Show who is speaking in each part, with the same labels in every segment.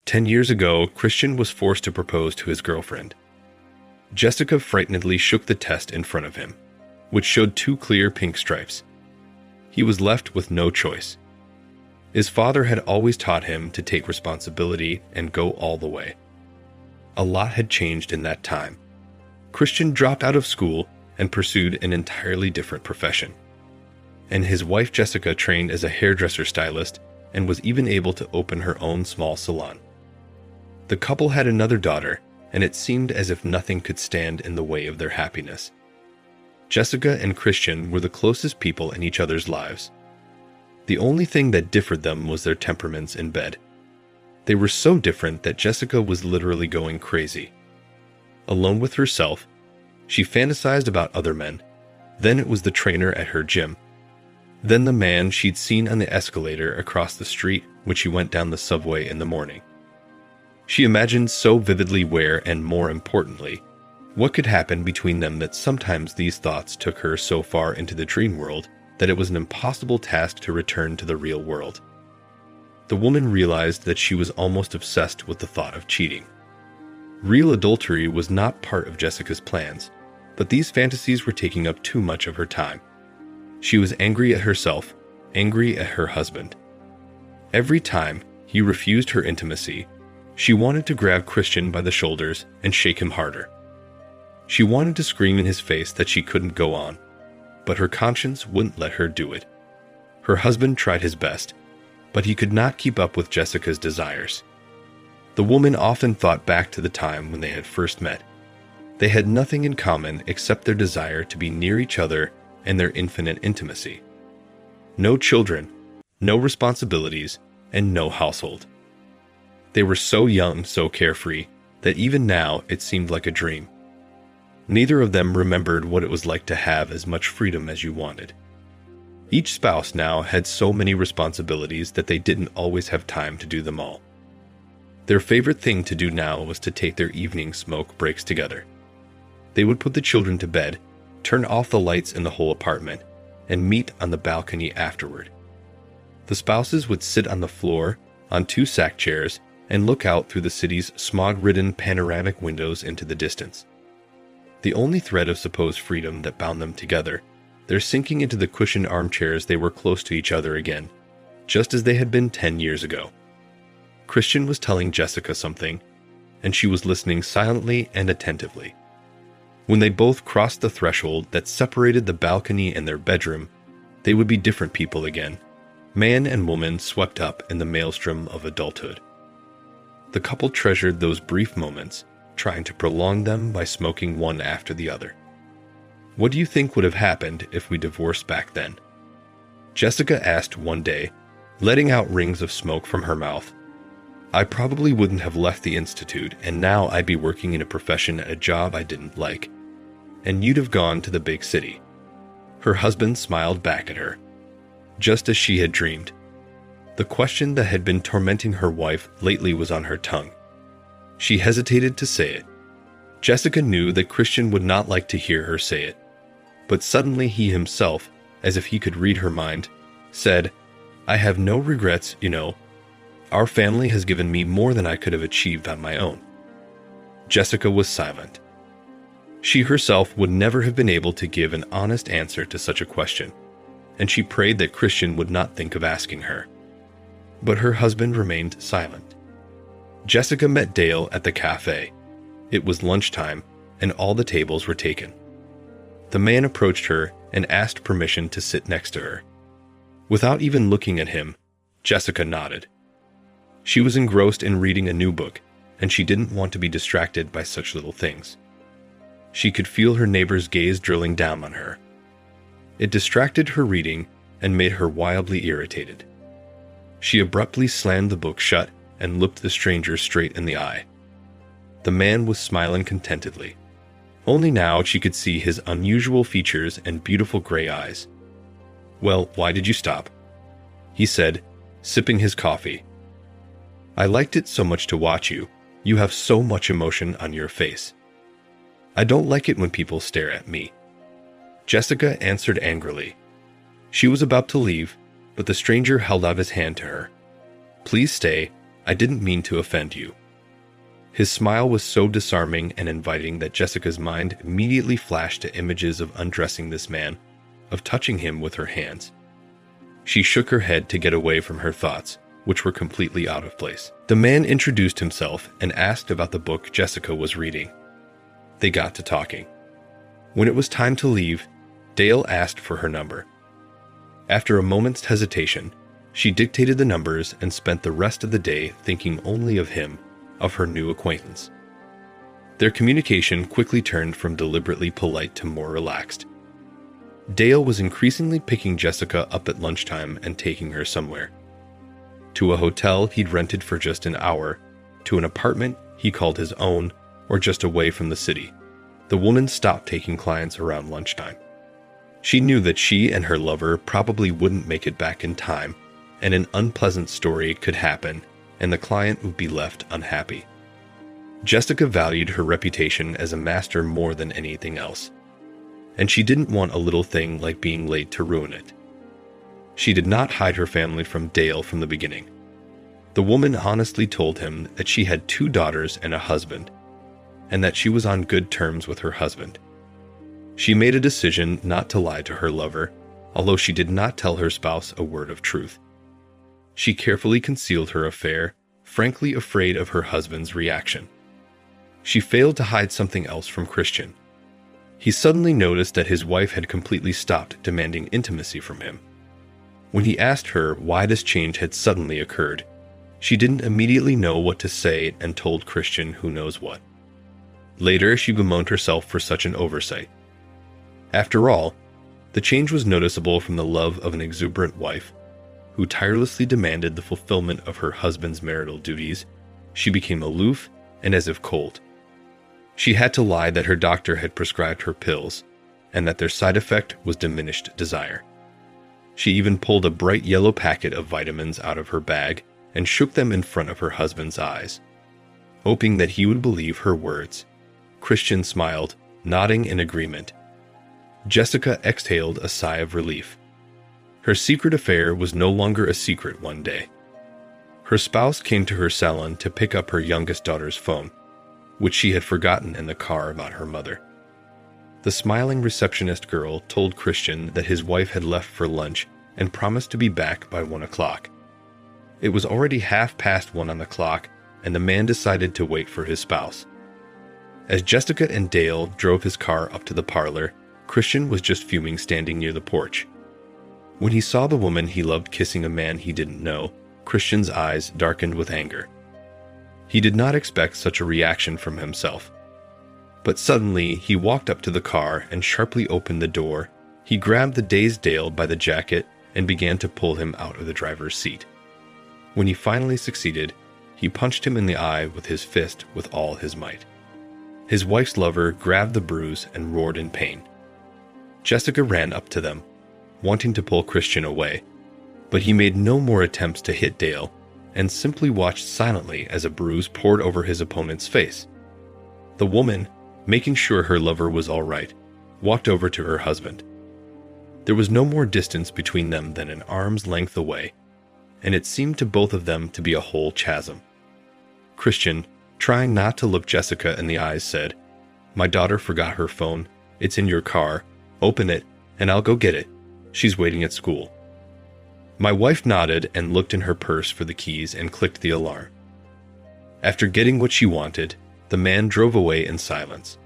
Speaker 1: 10 years ago, Christian was forced to propose to his girlfriend. Jessica frightenedly shook the test in front of him, which showed 2 clear pink stripes. He was left with no choice. His father had always taught him to take responsibility and go all the way. A lot had changed in that time. Christian dropped out of school and pursued an entirely different profession. And his wife Jessica trained as a hairdresser stylist and was even able to open her own small salon. The couple had another daughter, and it seemed as if nothing could stand in the way of their happiness. Jessica and Christian were the closest people in each other's lives. The only thing that differed them was their temperaments in bed. They were so different that Jessica was literally going crazy. Alone with herself, she fantasized about other men. Then it was the trainer at her gym. Then the man she'd seen on the escalator across the street when she went down the subway in the morning. She imagined so vividly where, and more importantly, what could happen between them that sometimes these thoughts took her so far into the dream world that it was an impossible task to return to the real world. The woman realized that she was almost obsessed with the thought of cheating. Real adultery was not part of Jessica's plans, but these fantasies were taking up too much of her time. She was angry at herself, angry at her husband. Every time he refused her intimacy, she wanted to grab Christian by the shoulders and shake him harder. She wanted to scream in his face that she couldn't go on, but her conscience wouldn't let her do it. Her husband tried his best, but he could not keep up with Jessica's desires. The woman often thought back to the time when they had first met. They had nothing in common except their desire to be near each other and their infinite intimacy. No children, no responsibilities, and no household. They were so young, so carefree, that even now it seemed like a dream. Neither of them remembered what it was like to have as much freedom as you wanted. Each spouse now had so many responsibilities that they didn't always have time to do them all. Their favorite thing to do now was to take their evening smoke breaks together. They would put the children to bed, turn off the lights in the whole apartment, and meet on the balcony afterward. The spouses would sit on the floor, on 2 sack chairs, and look out through the city's smog-ridden panoramic windows into the distance. The only thread of supposed freedom that bound them together, their sinking into the cushioned armchairs, they were close to each other again, just as they had been 10 years ago. Christian was telling Jessica something, and she was listening silently and attentively. When they both crossed the threshold that separated the balcony and their bedroom, they would be different people again, man and woman swept up in the maelstrom of adulthood. The couple treasured those brief moments, trying to prolong them by smoking one after the other. What do you think would have happened if we divorced back then? Jessica asked one day, letting out rings of smoke from her mouth. I probably wouldn't have left the institute, and now I'd be working in a profession at a job I didn't like. And you'd have gone to the big city. Her husband smiled back at her, just as she had dreamed. The question that had been tormenting her wife lately was on her tongue. She hesitated to say it. Jessica knew that Christian would not like to hear her say it. But suddenly he himself, as if he could read her mind, said, I have no regrets, you know. Our family has given me more than I could have achieved on my own. Jessica was silent. She herself would never have been able to give an honest answer to such a question, and she prayed that Christian would not think of asking her. But her husband remained silent. Jessica met Dale at the cafe. It was lunchtime, and all the tables were taken. The man approached her and asked permission to sit next to her. Without even looking at him, Jessica nodded. She was engrossed in reading a new book, and she didn't want to be distracted by such little things. She could feel her neighbor's gaze drilling down on her. It distracted her reading and made her wildly irritated. She abruptly slammed the book shut and looked the stranger straight in the eye. The man was smiling contentedly. Only now she could see his unusual features and beautiful gray eyes. Well, why did you stop? He said, sipping his coffee. I liked it so much to watch you. You have so much emotion on your face. I don't like it when people stare at me. Jessica answered angrily. She was about to leave, but the stranger held out his hand to her. Please stay. I didn't mean to offend you." His smile was so disarming and inviting that Jessica's mind immediately flashed to images of undressing this man, of touching him with her hands. She shook her head to get away from her thoughts, which were completely out of place. The man introduced himself and asked about the book Jessica was reading. They got to talking. When it was time to leave, Dale asked for her number. After a moment's hesitation, she dictated the numbers and spent the rest of the day thinking only of him, of her new acquaintance. Their communication quickly turned from deliberately polite to more relaxed. Dale was increasingly picking Jessica up at lunchtime and taking her somewhere. To a hotel he'd rented for just an hour, to an apartment he called his own, or just away from the city. The woman stopped taking clients around lunchtime. She knew that she and her lover probably wouldn't make it back in time, and an unpleasant story could happen, and the client would be left unhappy. Jessica valued her reputation as a master more than anything else, and she didn't want a little thing like being late to ruin it. She did not hide her family from Dale from the beginning. The woman honestly told him that she had 2 daughters and a husband, and that she was on good terms with her husband. She made a decision not to lie to her lover, although she did not tell her spouse a word of truth. She carefully concealed her affair, frankly afraid of her husband's reaction. She failed to hide something else from Christian. He suddenly noticed that his wife had completely stopped demanding intimacy from him. When he asked her why this change had suddenly occurred, she didn't immediately know what to say and told Christian who knows what. Later, she bemoaned herself for such an oversight. After all, the change was noticeable from the love of an exuberant wife, who tirelessly demanded the fulfillment of her husband's marital duties. She became aloof and as if cold. She had to lie that her doctor had prescribed her pills, and that their side effect was diminished desire. She even pulled a bright yellow packet of vitamins out of her bag and shook them in front of her husband's eyes. Hoping that he would believe her words, Christian smiled, nodding in agreement. Jessica exhaled a sigh of relief. Her secret affair was no longer a secret one day. Her spouse came to her salon to pick up her youngest daughter's phone, which she had forgotten in the car about her mother. The smiling receptionist girl told Christian that his wife had left for lunch and promised to be back by 1 o'clock. It was already 1:30 on the clock, and the man decided to wait for his spouse. As Jessica and Dale drove his car up to the parlor, Christian was just fuming standing near the porch. When he saw the woman he loved kissing a man he didn't know, Christian's eyes darkened with anger. He did not expect such a reaction from himself. But suddenly, he walked up to the car and sharply opened the door. He grabbed the dazed Dale by the jacket and began to pull him out of the driver's seat. When he finally succeeded, he punched him in the eye with his fist with all his might. His wife's lover grabbed the bruise and roared in pain. Jessica ran up to them, wanting to pull Christian away, but he made no more attempts to hit Dale and simply watched silently as a bruise poured over his opponent's face. The woman, making sure her lover was all right, walked over to her husband. There was no more distance between them than an arm's length away, and it seemed to both of them to be a whole chasm. Christian, trying not to look Jessica in the eyes, said, "My daughter forgot her phone. It's in your car. Open it, and I'll go get it. She's waiting at school." My wife nodded and looked in her purse for the keys and clicked the alarm. After getting what she wanted, the man drove away in silence.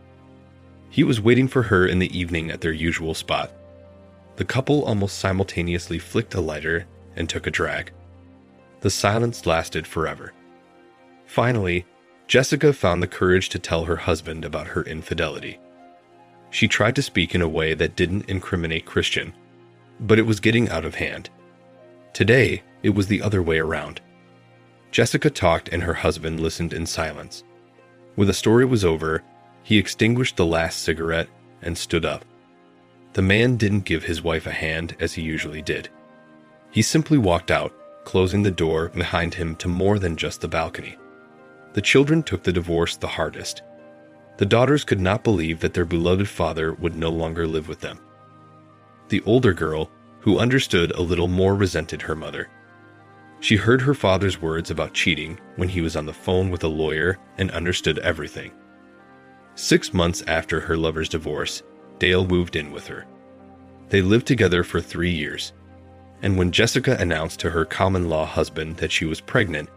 Speaker 1: He was waiting for her in the evening at their usual spot. The couple almost simultaneously flicked a lighter and took a drag. The silence lasted forever. Finally, Jessica found the courage to tell her husband about her infidelity. She tried to speak in a way that didn't incriminate Christian, but it was getting out of hand. Today, it was the other way around. Jessica talked and her husband listened in silence. When the story was over, he extinguished the last cigarette and stood up. The man didn't give his wife a hand as he usually did. He simply walked out, closing the door behind him to more than just the balcony. The children took the divorce the hardest. The daughters could not believe that their beloved father would no longer live with them. The older girl, who understood a little more, resented her mother. She heard her father's words about cheating when he was on the phone with a lawyer and understood everything. 6 months after her lover's divorce, Dale moved in with her. They lived together for 3 years, and when Jessica announced to her common-law husband that she was pregnant,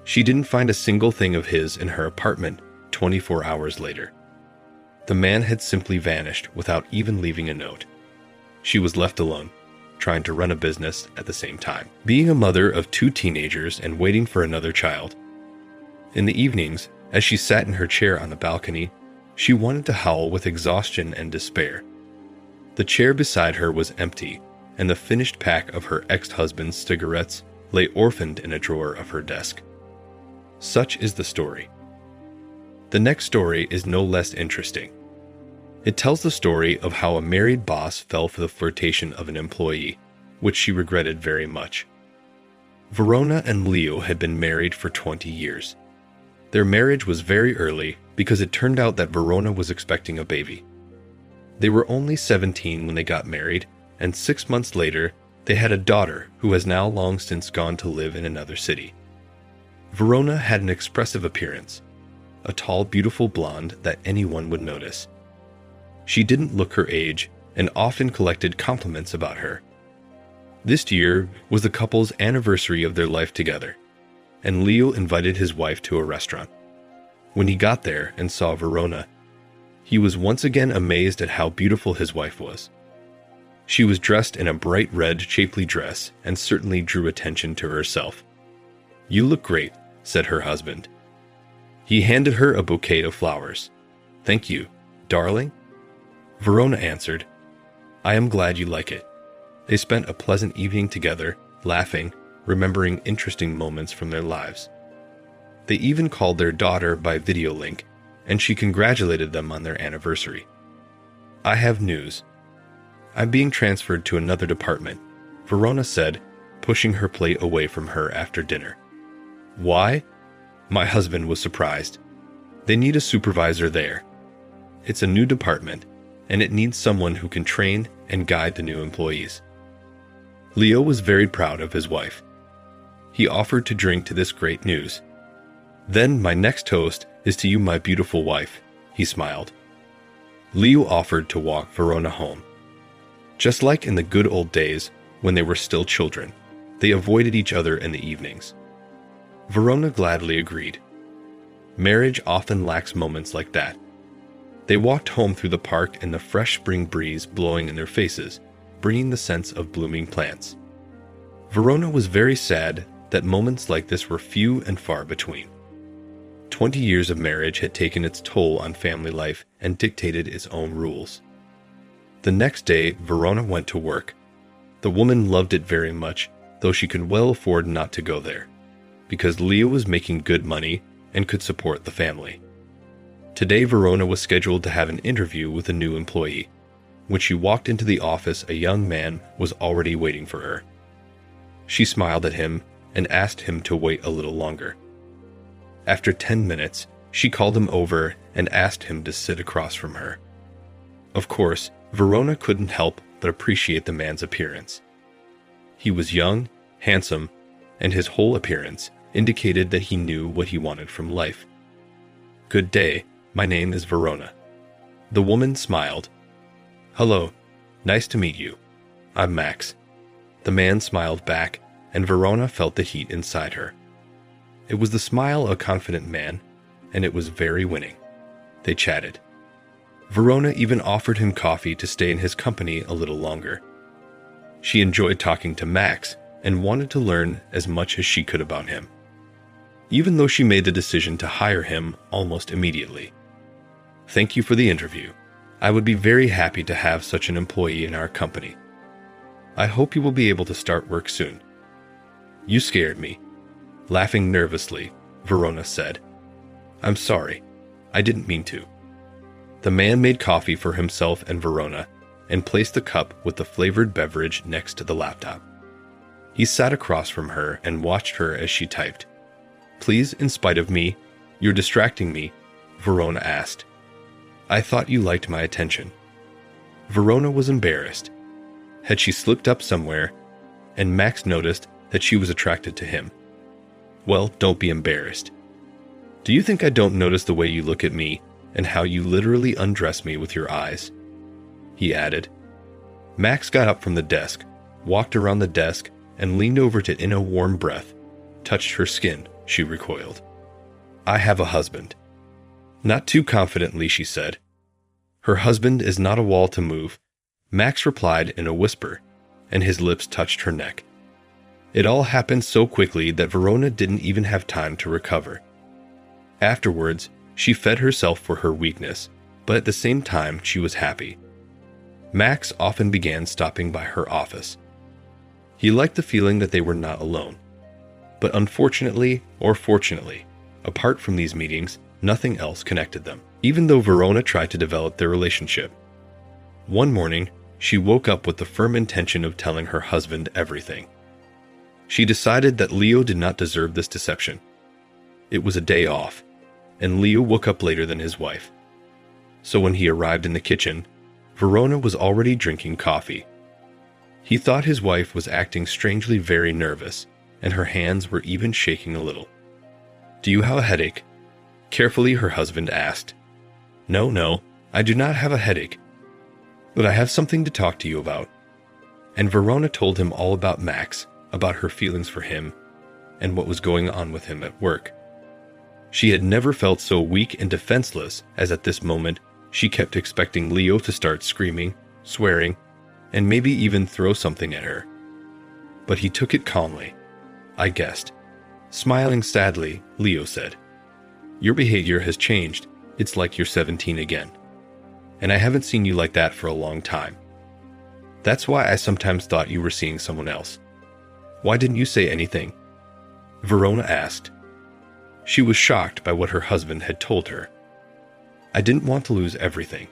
Speaker 1: she didn't find a single thing of his in her apartment 24 hours later. The man had simply vanished without even leaving a note. She was left alone, trying to run a business at the same time, being a mother of 2 teenagers and waiting for another child. In the evenings, as she sat in her chair on the balcony, she wanted to howl with exhaustion and despair. The chair beside her was empty, and the finished pack of her ex-husband's cigarettes lay orphaned in a drawer of her desk. Such is the story. The next story is no less interesting. It tells the story of how a married boss fell for the flirtation of an employee, which she regretted very much. Verona and Leo had been married for 20 years. Their marriage was very early because it turned out that Verona was expecting a baby. They were only 17 when they got married, and 6 months later, they had a daughter who has now long since gone to live in another city. Verona had an expressive appearance, a tall, beautiful blonde that anyone would notice. She didn't look her age and often collected compliments about her. This year was the couple's anniversary of their life together, and Leo invited his wife to a restaurant. When he got there and saw Verona, he was once again amazed at how beautiful his wife was. She was dressed in a bright red, shapely dress and certainly drew attention to herself. "You look great," said her husband. He handed her a bouquet of flowers. "Thank you, darling." Verona answered, "I am glad you like it." They spent a pleasant evening together, laughing, remembering interesting moments from their lives. They even called their daughter by video link, and she congratulated them on their anniversary. "I have news. I'm being transferred to another department," Verona said, pushing her plate away from her after dinner. "Why?" My husband was surprised. "They need a supervisor there. It's a new department, and it needs someone who can train and guide the new employees." Leo was very proud of his wife. He offered to drink to this great news. "Then my next toast is to you, my beautiful wife," he smiled. Leo offered to walk Verona home. Just like in the good old days when they were still children, they avoided each other in the evenings. Verona gladly agreed. Marriage often lacks moments like that. They walked home through the park in the fresh spring breeze blowing in their faces, bringing the sense of blooming plants. Verona was very sad that moments like this were few and far between. 20 years of marriage had taken its toll on family life and dictated its own rules. The next day, Verona went to work. The woman loved it very much, though she could well afford not to go there, because Leo was making good money and could support the family. Today, Verona was scheduled to have an interview with a new employee. When she walked into the office, a young man was already waiting for her. She smiled at him and asked him to wait a little longer. After 10 minutes, she called him over and asked him to sit across from her. Of course, Verona couldn't help but appreciate the man's appearance. He was young, handsome, and his whole appearance indicated that he knew what he wanted from life. "Good day, my name is Verona." The woman smiled. "Hello, nice to meet you. I'm Max." The man smiled back, and Verona felt the heat inside her. It was the smile of a confident man, and it was very winning. They chatted. Verona even offered him coffee to stay in his company a little longer. She enjoyed talking to Max and wanted to learn as much as she could about him, even though she made the decision to hire him almost immediately. "Thank you for the interview. I would be very happy to have such an employee in our company. I hope you will be able to start work soon." "You scared me." Laughing nervously, Verona said, "I'm sorry. I didn't mean to." The man made coffee for himself and Verona and placed the cup with the flavored beverage next to the laptop. He sat across from her and watched her as she typed. "Please, in spite of me, you're distracting me," Verona asked. "I thought you liked my attention." Verona was embarrassed. Had she slipped up somewhere? And Max noticed that she was attracted to him. Well, don't be embarrassed. Do you think I don't notice the way you look at me and how you literally undress me with your eyes?" he added. Max got up from the desk, walked around the desk, and leaned over to, in a warm breath, touched her skin. She recoiled. "I have a husband." Not too confidently, she said. "Her husband is not a wall to move," Max replied in a whisper, and his lips touched her neck. It all happened so quickly that Verona didn't even have time to recover. Afterwards, she fed herself for her weakness, but at the same time she was happy. Max often began stopping by her office. He liked the feeling that they were not alone. But unfortunately, or fortunately, apart from these meetings, nothing else connected them, even though Verona tried to develop their relationship. One morning, she woke up with the firm intention of telling her husband everything. She decided that Leo did not deserve this deception. It was a day off, and Leo woke up later than his wife. So when he arrived in the kitchen, Verona was already drinking coffee. He thought his wife was acting strangely very nervous, and her hands were even shaking a little. "Do you have a headache?" Carefully, her husband asked. No, I do not have a headache. But I have something to talk to you about." And Verona told him all about Max, about her feelings for him, and what was going on with him at work. She had never felt so weak and defenseless as at this moment. She kept expecting Leo to start screaming, swearing, and maybe even throw something at her. But he took it calmly, I guessed. Smiling sadly, Leo said, "Your behavior has changed. It's like you're 17 again. And I haven't seen you like that for a long time. That's why I sometimes thought you were seeing someone else. Why didn't you say anything?" Verona asked. She was shocked by what her husband had told her. "I didn't want to lose everything.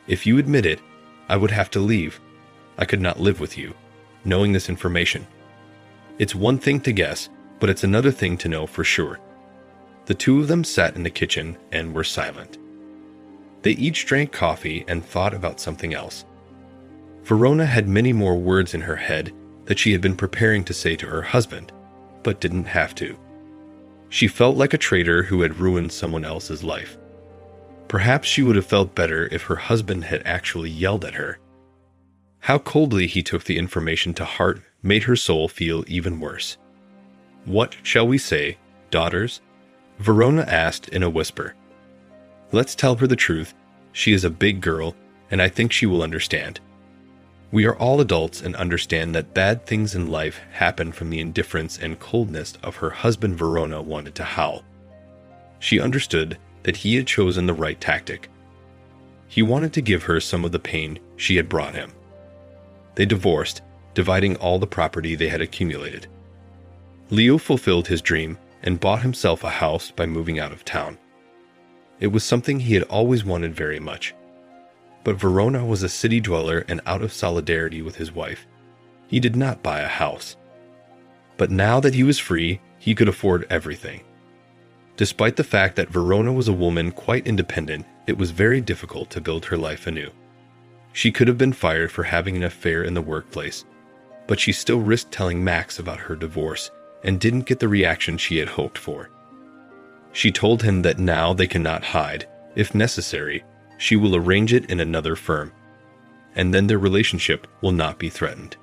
Speaker 1: If you admit it, I would have to leave. I could not live with you, knowing this information. It's one thing to guess, but it's another thing to know for sure." The two of them sat in the kitchen and were silent. They each drank coffee and thought about something else. Verona had many more words in her head that she had been preparing to say to her husband, but didn't have to. She felt like a traitor who had ruined someone else's life. Perhaps she would have felt better if her husband had actually yelled at her. How coldly he took the information to heart made her soul feel even worse. "What shall we say, daughters?" Verona asked in a whisper. "Let's tell her the truth. She is a big girl, and I think she will understand. We are all adults and understand that bad things in life happen from the indifference and coldness of her husband." Verona wanted to howl. She understood that he had chosen the right tactic. He wanted to give her some of the pain she had brought him. They divorced, dividing all the property they had accumulated. Leo fulfilled his dream and bought himself a house by moving out of town. It was something he had always wanted very much. But Verona was a city dweller, and out of solidarity with his wife, he did not buy a house. But now that he was free, he could afford everything. Despite the fact that Verona was a woman quite independent, it was very difficult to build her life anew. She could have been fired for having an affair in the workplace, but she still risked telling Max about her divorce and didn't get the reaction she had hoped for. She told him that now they cannot hide. If necessary, she will arrange it in another firm, and then their relationship will not be threatened.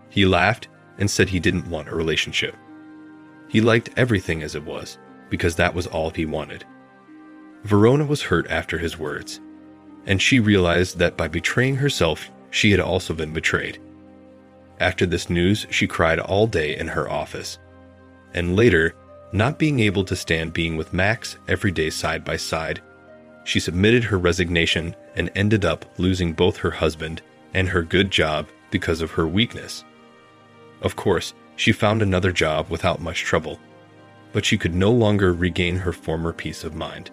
Speaker 1: He laughed and said he didn't want a relationship. He liked everything as it was, because that was all he wanted. Verona was hurt after his words, and she realized that by betraying herself, she had also been betrayed. After this news, she cried all day in her office. And later, not being able to stand being with Max every day side by side, she submitted her resignation and ended up losing both her husband and her good job because of her weakness. Of course, she found another job without much trouble, but she could no longer regain her former peace of mind.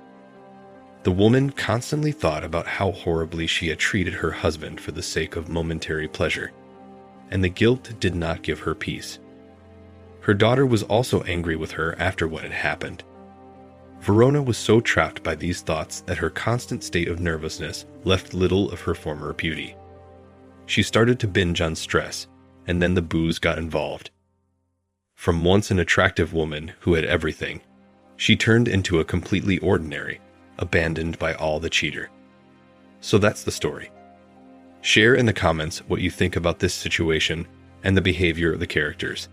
Speaker 1: The woman constantly thought about how horribly she had treated her husband for the sake of momentary pleasure, and the guilt did not give her peace. Her daughter was also angry with her after what had happened. Verona was so trapped by these thoughts that her constant state of nervousness left little of her former beauty. She started to binge on stress, and then the booze got involved. From once an attractive woman who had everything, she turned into a completely ordinary, abandoned by all the cheater. So that's the story. Share in the comments what you think about this situation and the behavior of the characters.